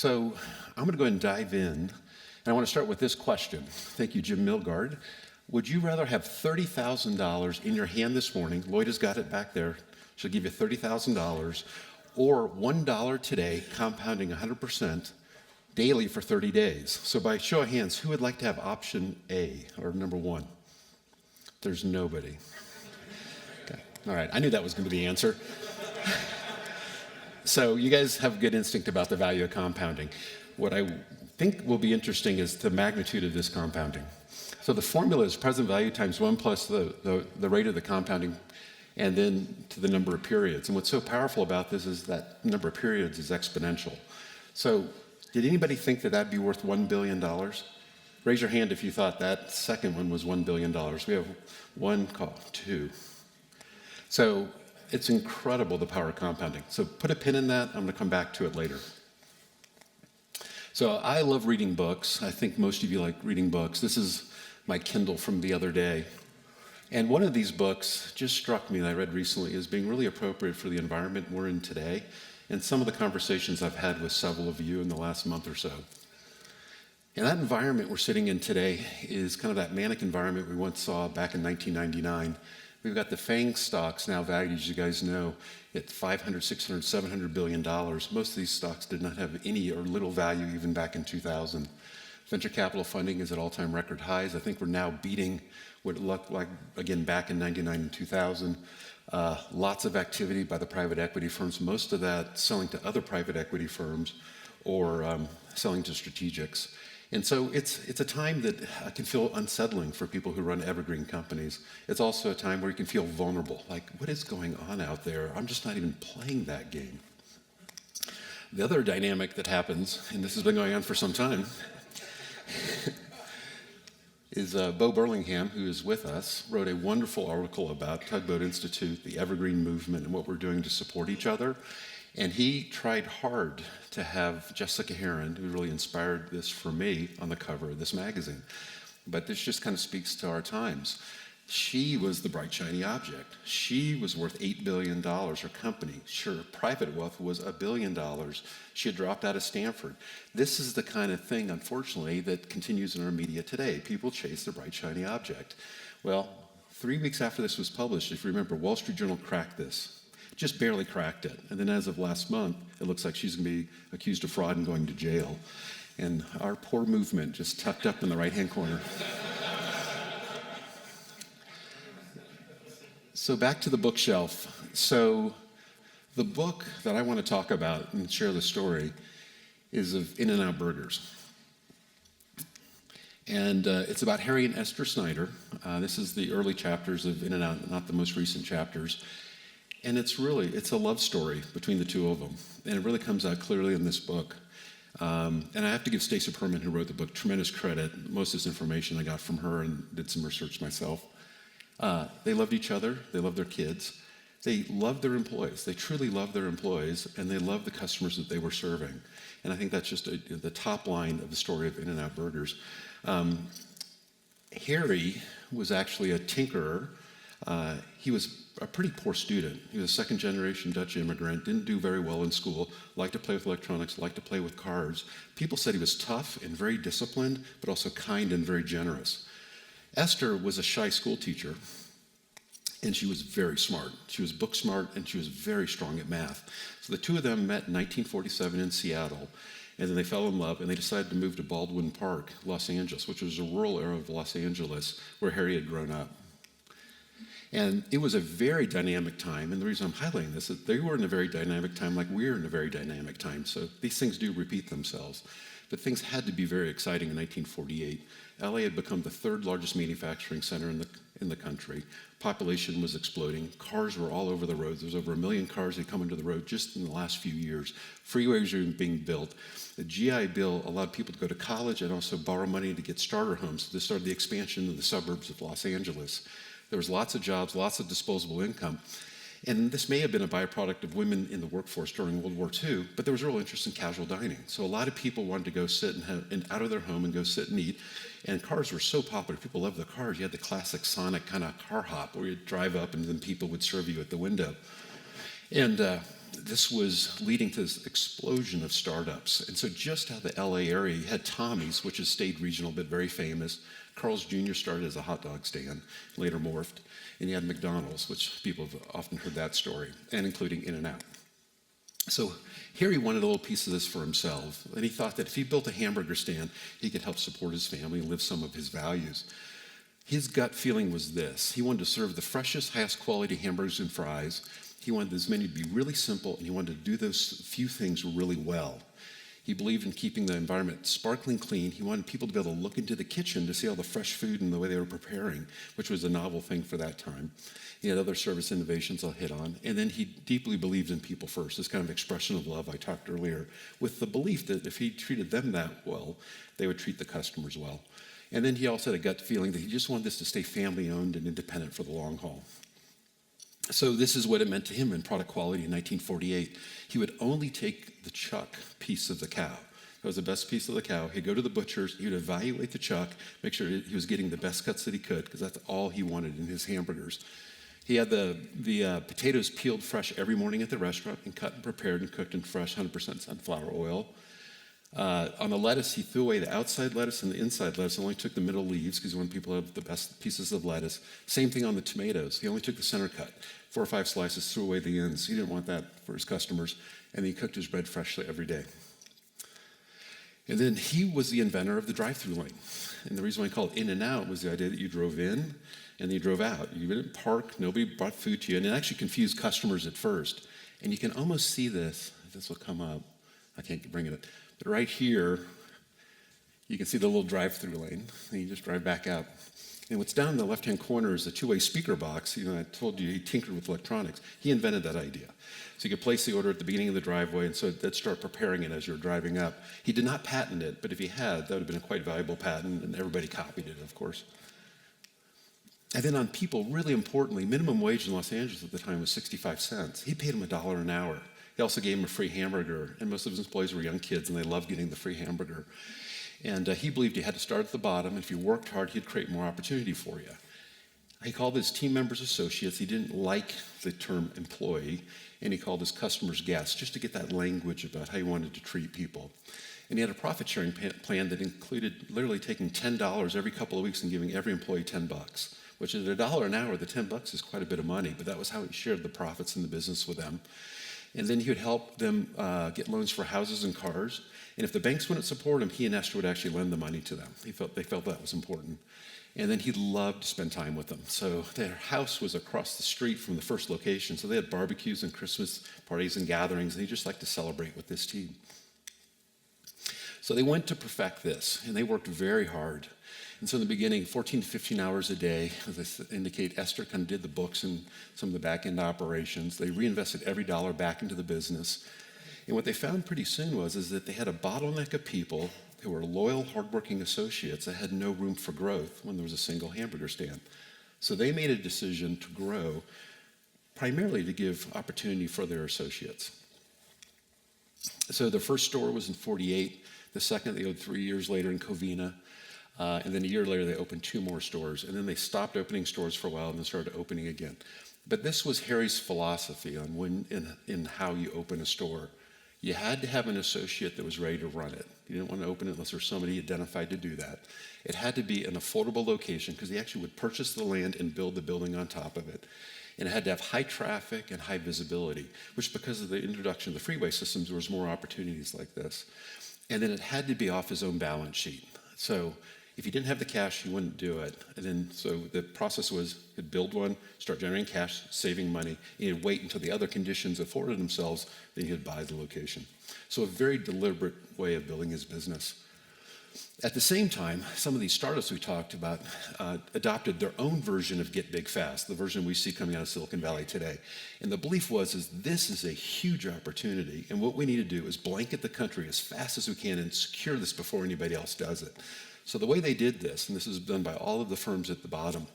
So I'm going to go ahead and dive in. And I want to start with this question. Thank you, Jim Milgard. Would you rather have $30,000 in your hand this morning? Lloyd has got it back there. She'll give you $30,000. Or $1 today, compounding 100% daily for 30 days. So by show of hands, who would like to have option A, or number one? There's nobody. Okay. All right, I knew that was going to be the answer. So you guys have a good instinct about the value of compounding. What I think will be interesting is the magnitude of this compounding. So the formula is present value times 1 plus the rate of the compounding, and then to the number of periods. And what's so powerful about this is that number of periods is exponential. So did anybody think that that'd be worth $1 billion? Raise your hand if you thought that second one was $1 billion. We have one call, two. So it's incredible, the power of compounding. So put a pin in that. I'm going to come back to it later. So I love reading books. I think most of you like reading books. This is my Kindle from the other day. And one of these books just struck me that I read recently as being really appropriate for the environment we're in today and some of the conversations I've had with several of you in the last month or so. And that environment we're sitting in today is kind of that manic environment we once saw back in 1999. We've got the FANG stocks now valued, as you guys know, at $500, $600, $700 billion. Most of these stocks did not have any or little value even back in 2000. Venture capital funding is at all-time record highs. I think we're now beating what it looked like, again, back in 99 and 2000. Lots of activity by the private equity firms, most of that selling to other private equity firms or selling to strategics. And so it's a time that can feel unsettling for people who run evergreen companies. It's also a time where you can feel vulnerable, like, what is going on out there? I'm just not even playing that game. The other dynamic that happens, and this has been going on for some time, is Bo Burlingham, who is with us, wrote a wonderful article about Tugboat Institute, the Evergreen movement, and what we're doing to support each other. And he tried hard to have Jessica Heron, who really inspired this for me, on the cover of this magazine. But this just kind of speaks to our times. She was the bright, shiny object. She was worth $8 billion, her company. Sure, private wealth was $1 billion. She had dropped out of Stanford. This is the kind of thing, unfortunately, that continues in our media today. People chase the bright, shiny object. Well, 3 weeks after this was published, if you remember, Wall Street Journal cracked this. Just barely cracked it. And then as of last month, it looks like she's going to be accused of fraud and going to jail. And our poor movement just tucked up in the right-hand corner. So back to the bookshelf. So the book that I want to talk about and share the story is of In-N-Out Burgers. And it's about Harry and Esther Snyder. This is the early chapters of In-N-Out, not the most recent chapters. And it's a love story between the two of them. And it really comes out clearly in this book. And I have to give Stacey Perman, who wrote the book, tremendous credit. Most of this information I got from her and did some research myself. They loved each other. They loved their kids. They loved their employees. They truly loved their employees, and they loved the customers that they were serving. And I think that's just the top line of the story of In-N-Out Burgers. Harry was actually a tinkerer. He was a pretty poor student. He was a second-generation Dutch immigrant, didn't do very well in school, liked to play with electronics, liked to play with cars. People said he was tough and very disciplined, but also kind and very generous. Esther was a shy school teacher, and she was very smart. She was book smart, and she was very strong at math. So the two of them met in 1947 in Seattle, and then they fell in love, and they decided to move to Baldwin Park, Los Angeles, which was a rural area of Los Angeles where Harry had grown up. And it was a very dynamic time, and the reason I'm highlighting this is they were in a very dynamic time like we're in a very dynamic time, so these things do repeat themselves. But things had to be very exciting in 1948. LA had become the third largest manufacturing center in the country. Population was exploding. Cars were all over the roads. There was over 1 million cars that had come into the road just in the last few years. Freeways were being built. The GI Bill allowed people to go to college and also borrow money to get starter homes. So this started the expansion of the suburbs of Los Angeles. There was lots of jobs, lots of disposable income. And this may have been a byproduct of women in the workforce during World War II, but there was real interest in casual dining. So a lot of people wanted to go sit and out of their home and go sit and eat. And cars were so popular. People loved the cars. You had the classic Sonic kind of car hop where you'd drive up and then people would serve you at the window. And this was leading to this explosion of startups. And so just out of the LA area, you had Tommy's, which has stayed regional but very famous. Carl's Jr. started as a hot dog stand, later morphed. And you had McDonald's, which people have often heard that story, and including In-N-Out. So Harry wanted a little piece of this for himself, and he thought that if he built a hamburger stand, he could help support his family and live some of his values. His gut feeling was this: he wanted to serve the freshest, highest quality hamburgers and fries. He wanted his menu to be really simple, and he wanted to do those few things really well. He believed in keeping the environment sparkling clean. He wanted people to be able to look into the kitchen to see all the fresh food and the way they were preparing, which was a novel thing for that time. He had other service innovations I'll hit on. And then he deeply believed in people first, this kind of expression of love I talked earlier, with the belief that if he treated them that well, they would treat the customers well. And then he also had a gut feeling that he just wanted this to stay family-owned and independent for the long haul. So this is what it meant to him in product quality in 1948. He would only take the chuck piece of the cow. That was the best piece of the cow. He'd go to the butcher's, he would evaluate the chuck, make sure he was getting the best cuts that he could, because that's all he wanted in his hamburgers. He had the potatoes peeled fresh every morning at the restaurant and cut and prepared and cooked in fresh 100% sunflower oil. On the lettuce, he threw away the outside lettuce and the inside lettuce, only took the middle leaves because he wanted people to have the best pieces of lettuce. Same thing on the tomatoes. He only took the center cut, 4 or 5 slices, threw away the ends. He didn't want that for his customers, and he cooked his bread freshly every day. And then he was the inventor of the drive-through lane. And the reason why I call it In-N-Out was the idea that you drove in and you drove out. You didn't park, nobody brought food to you, and it actually confused customers at first. And you can almost see this. This will come up. I can't bring it up. But right here, you can see the little drive-through lane, and you just drive back out. And what's down in the left-hand corner is a two-way speaker box. I told you he tinkered with electronics. He invented that idea. So you could place the order at the beginning of the driveway, and so that'd start preparing it as you're driving up. He did not patent it, but if he had, that would have been a quite valuable patent, and everybody copied it, of course. And then on people, really importantly, minimum wage in Los Angeles at the time was 65 cents. He paid him $1 an hour. He also gave him a free hamburger, and most of his employees were young kids, and they loved getting the free hamburger. And he believed you had to start at the bottom. If you worked hard, he'd create more opportunity for you. He called his team members associates. He didn't like the term employee, and he called his customers guests, just to get that language about how he wanted to treat people. And he had a profit-sharing plan that included literally taking $10 every couple of weeks and giving every employee $10, which at $1 an hour, the $10 is quite a bit of money, but that was how he shared the profits in the business with them. And then he would help them get loans for houses and cars. And if the banks wouldn't support him, he and Esther would actually lend the money to them. They felt that was important. And then he loved to spend time with them. So their house was across the street from the first location. So they had barbecues and Christmas parties and gatherings, and he just liked to celebrate with this team. So they went to perfect this, and they worked very hard. And so in the beginning, 14 to 15 hours a day, as I indicate, Esther kind of did the books and some of the back-end operations. They reinvested every dollar back into the business. And what they found pretty soon is that they had a bottleneck of people who were loyal, hardworking associates that had no room for growth when there was a single hamburger stand. So they made a decision to grow, primarily to give opportunity for their associates. So the first store was in 48. The second, they opened 3 years later in Covina. And then a year later, they opened 2 more stores. And then they stopped opening stores for a while and then started opening again. But this was Harry's philosophy on when in how you open a store. You had to have an associate that was ready to run it. You didn't want to open it unless there was somebody identified to do that. It had to be an affordable location because he actually would purchase the land and build the building on top of it. And it had to have high traffic and high visibility, which because of the introduction of the freeway systems, there was more opportunities like this. And then it had to be off his own balance sheet. So if he didn't have the cash, he wouldn't do it. And then so the process was he'd build one, start generating cash, saving money, and he'd wait until the other conditions afforded themselves, then he'd buy the location. So a very deliberate way of building his business. At the same time, some of these startups we talked about adopted their own version of Get Big Fast, the version we see coming out of Silicon Valley today. And the belief was this is a huge opportunity, and what we need to do is blanket the country as fast as we can and secure this before anybody else does it. So the way they did this, and this is done by all of the firms at the bottom,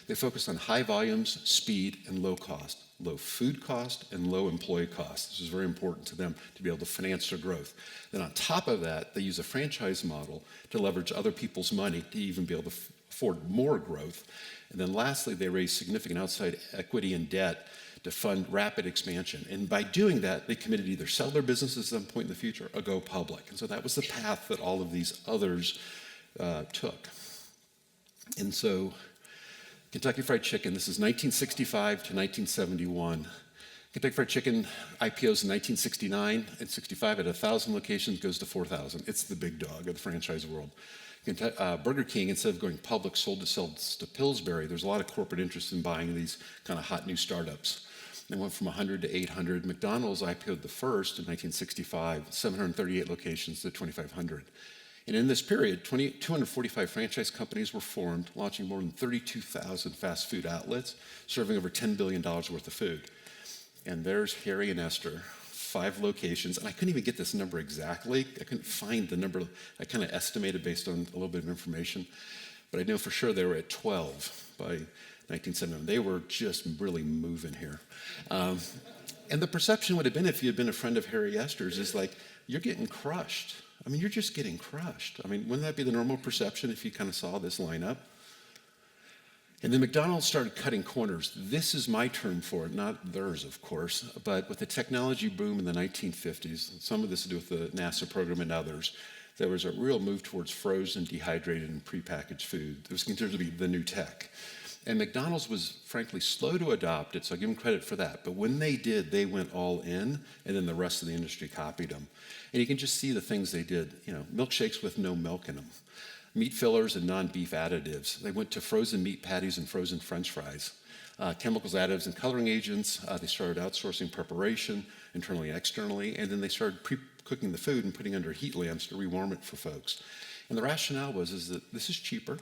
they focused on high volumes, speed, and low cost, low food cost, and low employee cost. This was very important to them to be able to finance their growth. Then on top of that, they use a franchise model to leverage other people's money to even be able to afford more growth. And then lastly, they raised significant outside equity and debt to fund rapid expansion. And by doing that, they committed to either sell their businesses at some point in the future or go public. And so that was the path that all of these others took. And so Kentucky Fried Chicken, this is 1965 to 1971. Kentucky Fried Chicken IPOs in 1969 and 65 at 1,000 locations, goes to 4,000. It's the big dog of the franchise world. Burger King, instead of going public, sold itself to Pillsbury. There's a lot of corporate interest in buying these kind of hot new startups. They went from 100 to 800. McDonald's IPO'd the first in 1965, 738 locations to 2,500. And in this period, 245 franchise companies were formed, launching more than 32,000 fast food outlets, serving over $10 billion worth of food. And there's Harry and Esther, 5 locations. And I couldn't even get this number exactly. I couldn't find the number. I kind of estimated based on a little bit of information. But I know for sure they were at 12 by 1971. They were just really moving here. And the perception would have been, if you had been a friend of Harry Esther's, is like, you're getting crushed. I mean, you're just getting crushed. I mean, wouldn't that be the normal perception if you kind of saw this lineup? And then McDonald's started cutting corners. This is my term for it, not theirs, of course, but with the technology boom in the 1950s, some of this to do with the NASA program and others, there was a real move towards frozen, dehydrated, and prepackaged food. It was considered to be the new tech. And McDonald's was, frankly, slow to adopt it, so I give them credit for that. But when they did, they went all in, and then the rest of the industry copied them. And you can just see the things they did. You know, milkshakes with no milk in them, meat fillers and non-beef additives. They went to frozen meat patties and frozen French fries. Chemicals, additives, and coloring agents. They started outsourcing preparation internally and externally, and then they started pre-cooking the food and putting under heat lamps to rewarm it for folks. And the rationale was that this is cheaper,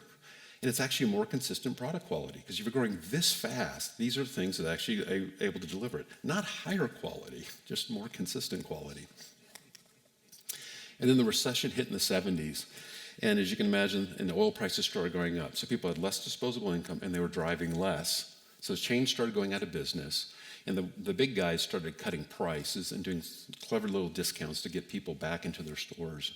and it's actually a more consistent product quality, because if you're growing this fast, these are things that actually are able to deliver it. Not higher quality, just more consistent quality. And then the recession hit in the 70s. And as you can imagine, and the oil prices started going up. So people had less disposable income, and they were driving less. So chains started going out of business. And the big guys started cutting prices and doing clever little discounts to get people back into their stores.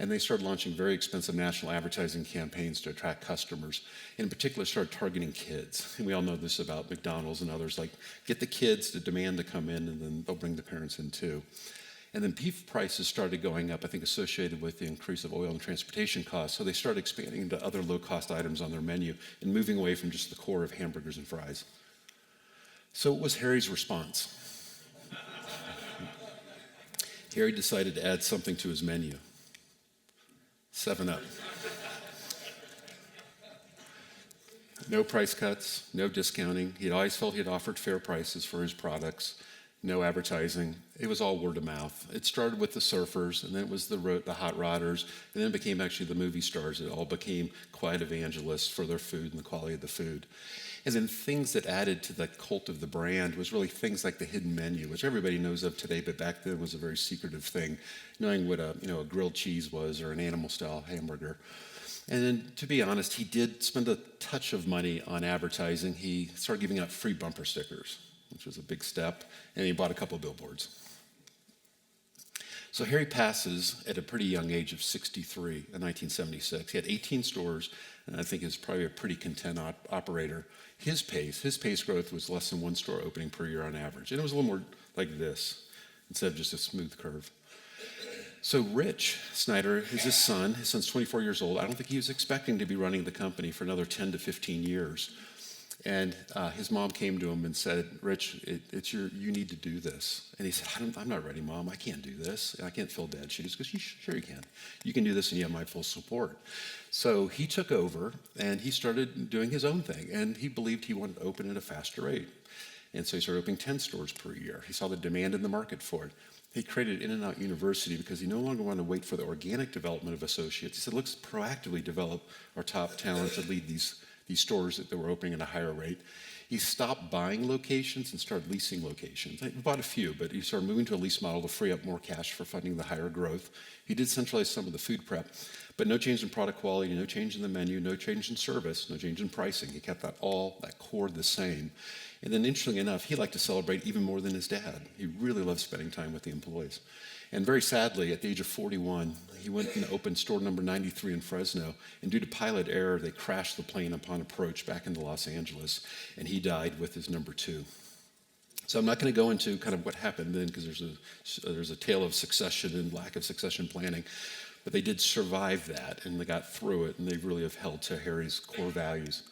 And they started launching very expensive national advertising campaigns to attract customers. And in particular, started targeting kids. And we all know this about McDonald's and others, like get the kids to demand to come in, and then they'll bring the parents in too. And then beef prices started going up, I think associated with the increase of oil and transportation costs. So they started expanding into other low-cost items on their menu and moving away from just the core of hamburgers and fries. So what was Harry's response? Harry decided to add something to his menu. 7-Up. No price cuts, no discounting. He always felt he had offered fair prices for his products. No advertising. It was all word of mouth. It started with the surfers, and then it was the hot rodders, and then it became actually the movie stars. It all became quiet evangelists for their food and the quality of the food. And then things that added to the cult of the brand was really things like the hidden menu, which everybody knows of today, but back then was a very secretive thing, knowing what a grilled cheese was or an animal-style hamburger. And then, to be honest, he did spend a touch of money on advertising. He started giving out free bumper stickers, which was a big step, and he bought a couple of billboards. So Harry passes at a pretty young age of 63 in 1976. He had 18 stores, and I think he was probably a pretty content operator. His pace growth was less than 1 store opening per year on average, and it was a little more like this instead of just a smooth curve. So Rich Snyder is his son. His son's 24 years old. I don't think he was expecting to be running the company for another 10 to 15 years. And his mom came to him and said, Rich, you need to do this. And he said, I'm not ready, Mom. I can't do this. I can't fill Dad's shoes. She goes, sure you can. You can do this, and you have my full support. So he took over, and he started doing his own thing. And he believed he wanted to open at a faster rate. And so he started opening 10 stores per year. He saw the demand in the market for it. He created In-N-Out University because he no longer wanted to wait for the organic development of associates. He said, let's proactively develop our top talent to lead these stores that were opening at a higher rate. He stopped buying locations and started leasing locations. He bought a few, but he started moving to a lease model to free up more cash for funding the higher growth. He did centralize some of the food prep, but no change in product quality, no change in the menu, no change in service, no change in pricing. He kept that core the same. And then interestingly enough, he liked to celebrate even more than his dad. He really loved spending time with the employees. And very sadly, at the age of 41, he went and opened store number 93 in Fresno. And due to pilot error, they crashed the plane upon approach back into Los Angeles. And he died with his number 2. So I'm not going to go into kind of what happened then, because there's a tale of succession and lack of succession planning. But they did survive that, and they got through it, and they really have held to Harry's core values.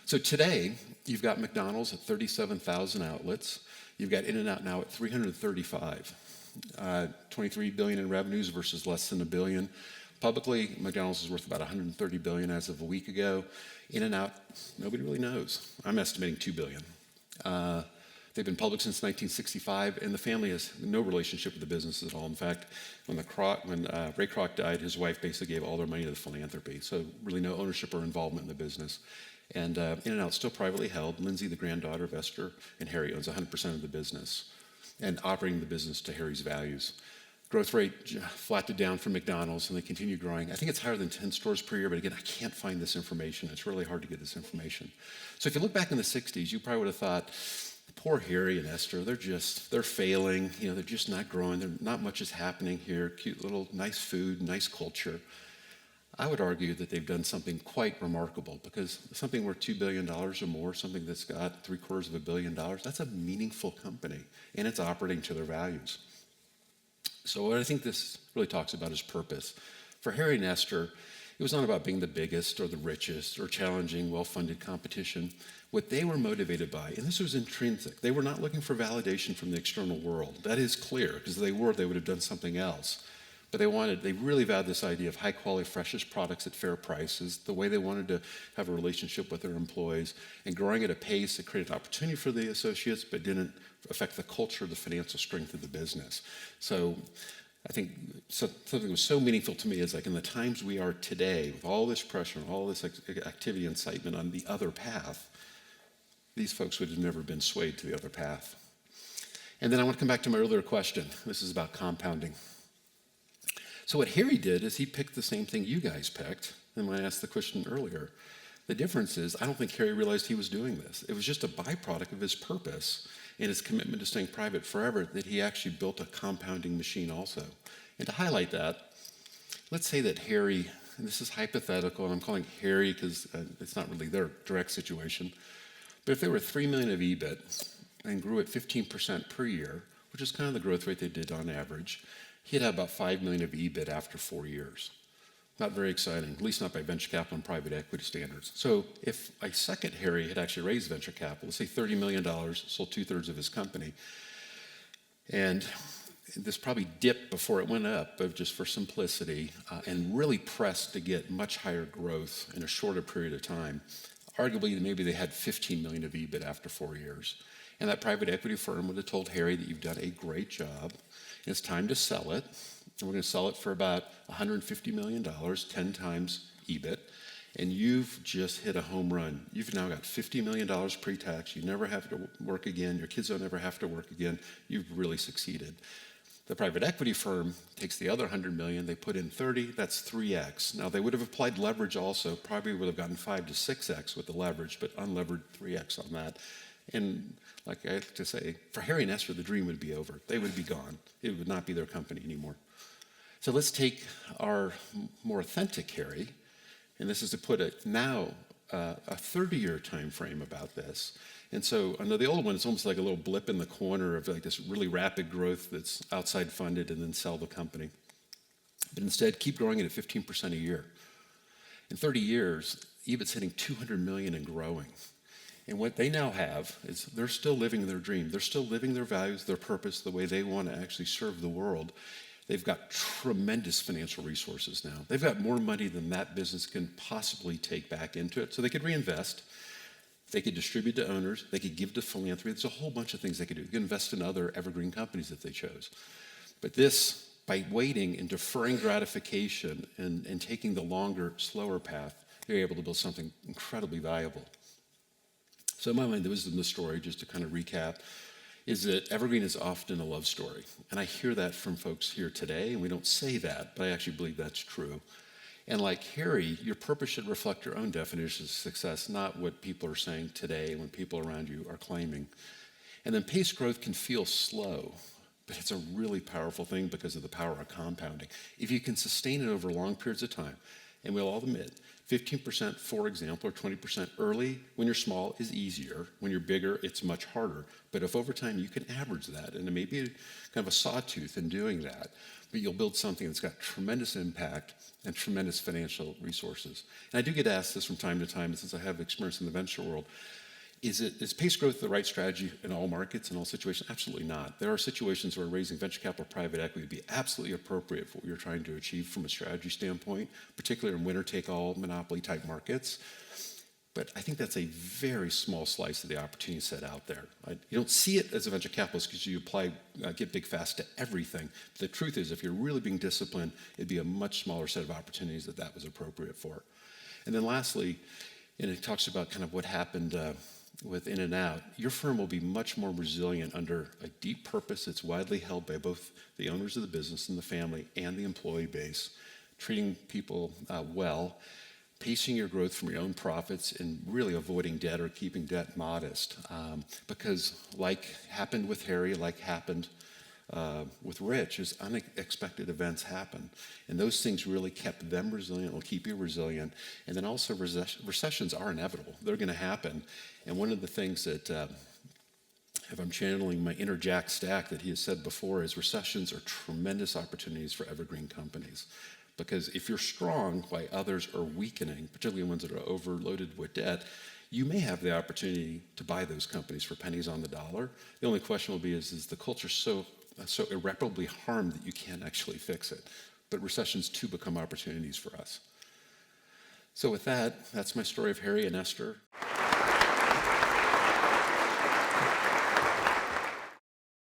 So today, you've got McDonald's at 37,000 outlets. You've got In-N-Out now at 335. 23 billion in revenues versus less than $1 billion. Publicly, McDonald's is worth about 130 billion as of a week ago. In-N-Out, nobody really knows. I'm estimating 2 billion. They've been public since 1965, and the family has no relationship with the business at all. In fact, when Ray Kroc died, his wife basically gave all their money to the philanthropy, so really no ownership or involvement in the business. And In-N-Out's still privately held. Lindsay, the granddaughter of Esther and Harry, owns 100% of the business and operating the business to Harry's values. Growth rate flattened down for McDonald's, and they continue growing. I think it's higher than 10 stores per year, but again, I can't find this information. It's really hard to get this information. So if you look back in the 60s, you probably would have thought, poor Harry and Esther, they're failing. They're just not growing. Not much is happening here. Cute little nice food, nice culture. I would argue that they've done something quite remarkable, because something worth $2 billion or more, something that's got $750 million, that's a meaningful company, and it's operating to their values. So what I think this really talks about is purpose. For Harry and Esther, it was not about being the biggest or the richest or challenging, well-funded competition. What they were motivated by, and this was intrinsic, they were not looking for validation from the external world. That is clear, because if they were, they would have done something else. But they really valued this idea of high-quality, freshest products at fair prices, the way they wanted to have a relationship with their employees, and growing at a pace that created opportunity for the associates, but didn't affect the culture or the financial strength of the business. So I think something that was so meaningful to me is, like, in the times we are today, with all this pressure and all this activity and excitement on the other path, these folks would have never been swayed to the other path. And then I want to come back to my earlier question. This is about compounding. So what Harry did is he picked the same thing you guys picked, and when I asked the question earlier. The difference is, I don't think Harry realized he was doing this. It was just a byproduct of his purpose and his commitment to staying private forever that he actually built a compounding machine also. And to highlight that, let's say that Harry, and this is hypothetical, and I'm calling Harry because it's not really their direct situation, but if they were 3 million of EBIT and grew at 15% per year, which is kind of the growth rate they did on average, he'd have about 5 million of EBIT after 4 years. Not very exciting, at least not by venture capital and private equity standards. So if a second Harry had actually raised venture capital, let's say $30 million, sold 2/3 of his company, and this probably dipped before it went up, but just for simplicity, and really pressed to get much higher growth in a shorter period of time, arguably maybe they had 15 million of EBIT after 4 years. And that private equity firm would have told Harry that you've done a great job, and it's time to sell it. And we're going to sell it for about $150 million, 10 times EBIT. And you've just hit a home run. You've now got $50 million pre-tax. You never have to work again. Your kids don't ever have to work again. You've really succeeded. The private equity firm takes the other 100 million. They put in 30. That's 3x. Now, they would have applied leverage also. Probably would have gotten 5 to 6x with the leverage, but unlevered 3x on that. And like I like to say, for Harry and Esther, the dream would be over. They would be gone. It would not be their company anymore. So let's take our more authentic Harry, and this is to put it now a 30-year time frame about this. And so under the old one, it's almost like a little blip in the corner of like this really rapid growth that's outside funded and then sell the company. But instead, keep growing it at 15% a year. In 30 years, EBIT's hitting 200 million and growing. And what they now have is they're still living their dream. They're still living their values, their purpose, the way they want to actually serve the world. They've got tremendous financial resources now. They've got more money than that business can possibly take back into it. So they could reinvest. They could distribute to owners. They could give to philanthropy. There's a whole bunch of things they could do. They could invest in other evergreen companies if they chose. But this, by waiting and deferring gratification and taking the longer, slower path, they're able to build something incredibly valuable. So in my mind, the wisdom of the story, just to kind of recap, is that Evergreen is often a love story. And I hear that from folks here today, and we don't say that, but I actually believe that's true. And like Harry, your purpose should reflect your own definition of success, not what people are saying today when people around you are claiming. And then paced growth can feel slow, but it's a really powerful thing because of the power of compounding. If you can sustain it over long periods of time, and we'll all admit, 15%, for example, or 20% early when you're small is easier. When you're bigger, it's much harder. But if over time you can average that, and it may be kind of a sawtooth in doing that, but you'll build something that's got tremendous impact and tremendous financial resources. And I do get asked this from time to time, since I have experience in the venture world, is pace growth the right strategy in all markets, in all situations? Absolutely not. There are situations where raising venture capital private equity would be absolutely appropriate for what you're trying to achieve from a strategy standpoint, particularly in winner-take-all monopoly-type markets. But I think that's a very small slice of the opportunity set out there. You don't see it as a venture capitalist because you apply get big fast to everything. But the truth is, if you're really being disciplined, it'd be a much smaller set of opportunities that was appropriate for. And then lastly, and it talks about kind of what happened with In and Out, your firm will be much more resilient under a deep purpose that's widely held by both the owners of the business and the family and the employee base, treating people well, pacing your growth from your own profits, and really avoiding debt or keeping debt modest. Because like happened with Harry, like happened with Rich, is unexpected events happen. And those things really kept them resilient, will keep you resilient. And then also recessions are inevitable. They're going to happen. And one of the things that, if I'm channeling my inner Jack Stack that he has said before, is recessions are tremendous opportunities for evergreen companies. Because if you're strong while others are weakening, particularly ones that are overloaded with debt, you may have the opportunity to buy those companies for pennies on the dollar. The only question will be is the culture so irreparably harmed that you can't actually fix it? But recessions too become opportunities for us. So with that, that's my story of Harry and Esther.